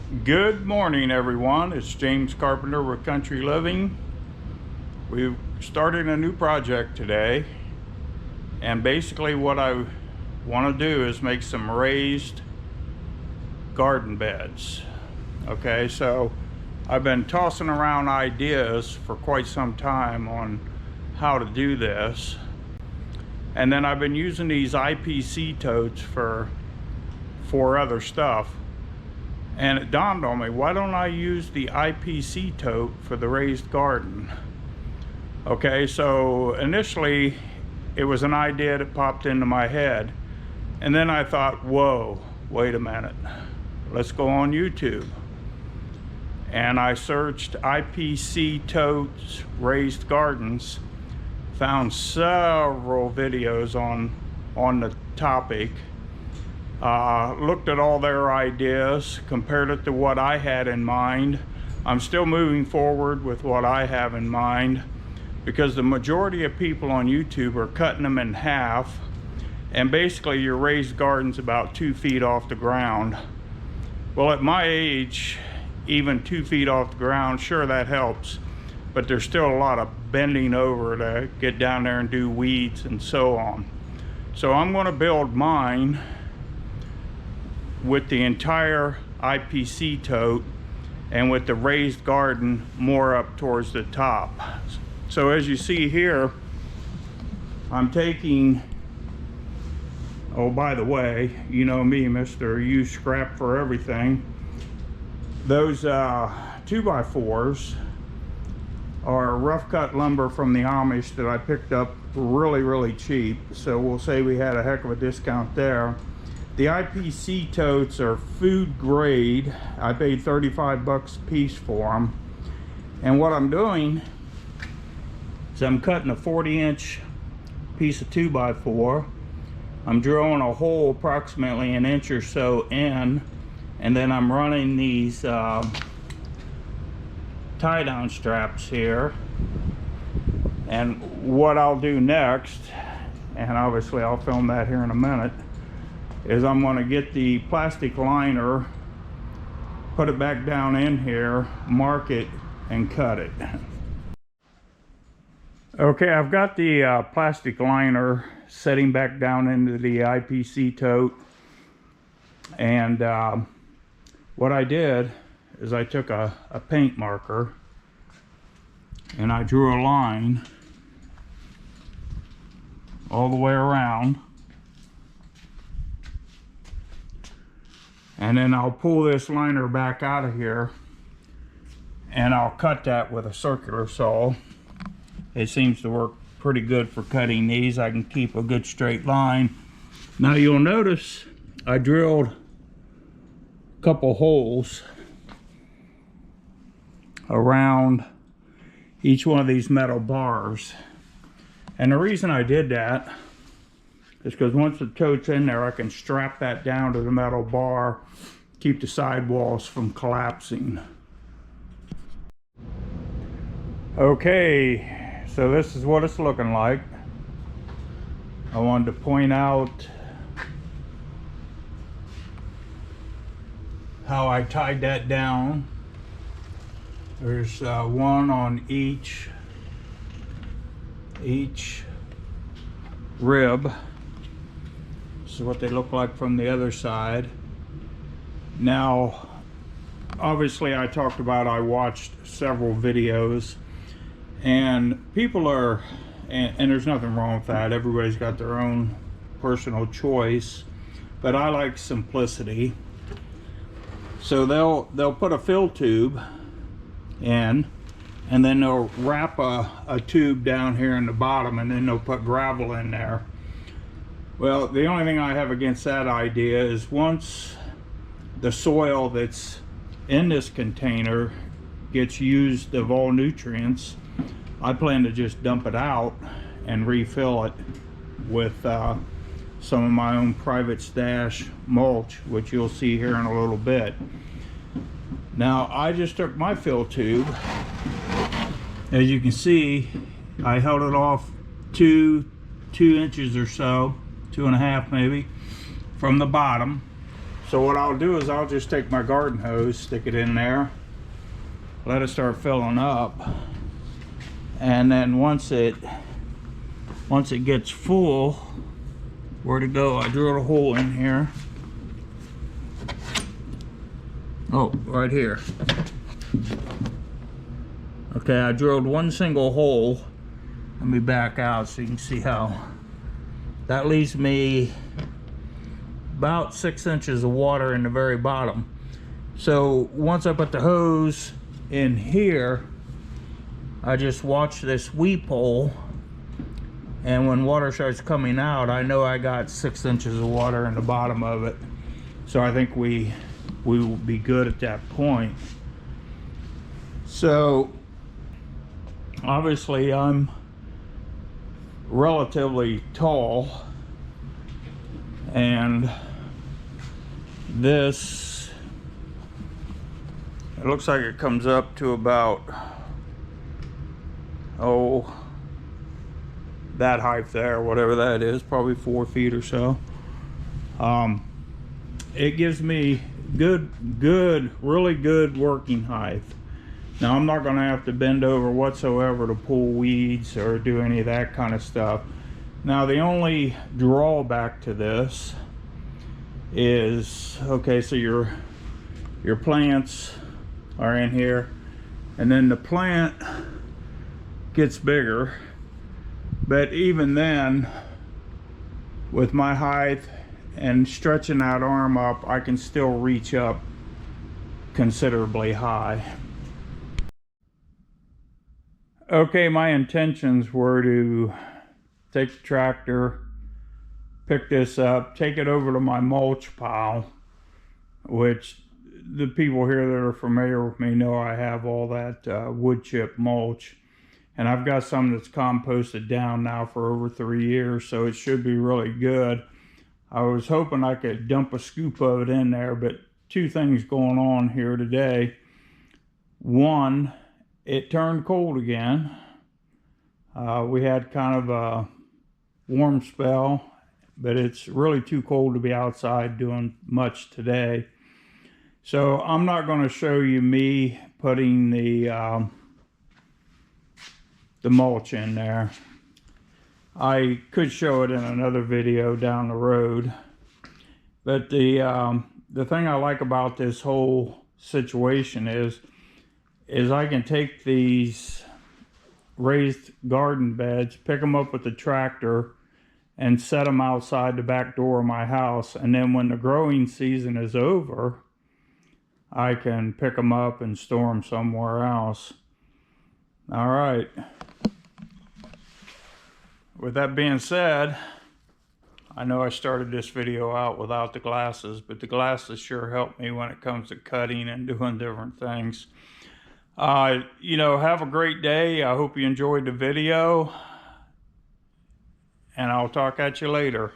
Good morning, everyone. It's James Carpenter with Country Living. We've started a new project today, and basically what I want to do is make some raised garden beds. Okay, so I've been tossing around ideas for quite some time on how to do this, and then I've been using these IPC totes for other stuff. And it dawned on me, why don't I use the IPC tote for the raised garden? Okay, so initially it was an idea that popped into my head. And then I thought, whoa, wait a minute. Let's go on YouTube. And I searched IPC totes raised gardens, found several videos on the topic. Looked at all their ideas, compared it to what I had in mind. I'm still moving forward with what I have in mind, because the majority of people on YouTube are cutting them in half, and basically your raised garden's about 2 feet off the ground. Well, at my age, even 2 feet off the ground, sure, that helps, but there's still a lot of bending over to get down there and do weeds and so on. So I'm going to build mine with the entire IPC tote and with the raised garden more up towards the top. So as you see here, I'm taking, oh, by the way, you know me, Mr. Use scrap for everything. Those 2x4s are rough cut lumber from the Amish that I picked up really cheap, so we'll say we had a heck of a discount there. The IPC totes are food grade. I paid 35 bucks a piece for them. And what I'm doing is I'm cutting a 40-inch piece of 2x4. I'm drilling a hole approximately an inch or so in, and then I'm running these tie-down straps here. And what I'll do next, and obviously I'll film that here in a minute, is I'm going to get the plastic liner, put it back down in here, mark it, and cut it. Okay, I've got the plastic liner setting back down into the IPC tote, and what I did is I took a paint marker and I drew a line all the way around. And then I'll pull this liner back out of here and I'll cut that with a circular saw. It seems to work pretty good for cutting these. I can keep a good straight line. Now you'll notice I drilled a couple holes around each one of these metal bars. And the reason I did that is because once the tote's in there, I can strap that down to the metal bar, keep the sidewalls from collapsing. Okay, so this is what it's looking like. I wanted to point out how I tied that down. There's one on each rib. This is what they look like from the other side. Now, obviously I talked about I watched several videos, and people are, and there's nothing wrong with that, everybody's got their own personal choice, but I like simplicity. So they'll put a fill tube in, and then they'll wrap a tube down here in the bottom, and then they'll put gravel in there. Well, the only thing I have against that idea is once the soil that's in this container gets used of all nutrients, I plan to just dump it out and refill it with some of my own private stash mulch, which you'll see here in a little bit. Now, I just took my fill tube. As you can see, I held it off two inches or so, 2.5 maybe, from the bottom. So what I'll do is I'll just take my garden hose, stick it in there, let it start filling up, and then once it gets full, where to go? I drilled a hole in here. Oh, right here. Okay, I drilled one single hole. Let me back out so you can see how that leaves me about 6 inches of water in the very bottom. So once I put the hose in here, I just watch this weep hole, and when water starts coming out, I know I got 6 inches of water in the bottom of it. So I think we will be good at that point. So obviously I'm relatively tall, and this, it looks like it comes up to about, oh, that height there, whatever that is, probably 4 feet or so. It gives me really good working height. Now I'm not going to have to bend over whatsoever to pull weeds or do any of that kind of stuff. Now the only drawback to this is, okay, so your plants are in here, and then the plant gets bigger, but even then, with my height and stretching that arm up, I can still reach up considerably high. Okay, my intentions were to take the tractor, pick this up, take it over to my mulch pile, which the people here that are familiar with me know I have all that wood chip mulch. And I've got some that's composted down now for over 3 years, so it should be really good. I was hoping I could dump a scoop of it in there, but two things going on here today. One, it turned cold again. We had kind of a warm spell, but it's really too cold to be outside doing much today. So I'm not going to show you me putting the mulch in there. I could show it in another video down the road, but the thing I like about this whole situation is I can take these raised garden beds, pick them up with the tractor, and set them outside the back door of my house, and then when the growing season is over, I can pick them up and store them somewhere else. All right. With that being said, I know I started this video out without the glasses, but the glasses sure help me when it comes to cutting and doing different things. You know, have a great day. I hope you enjoyed the video, and I'll talk at you later.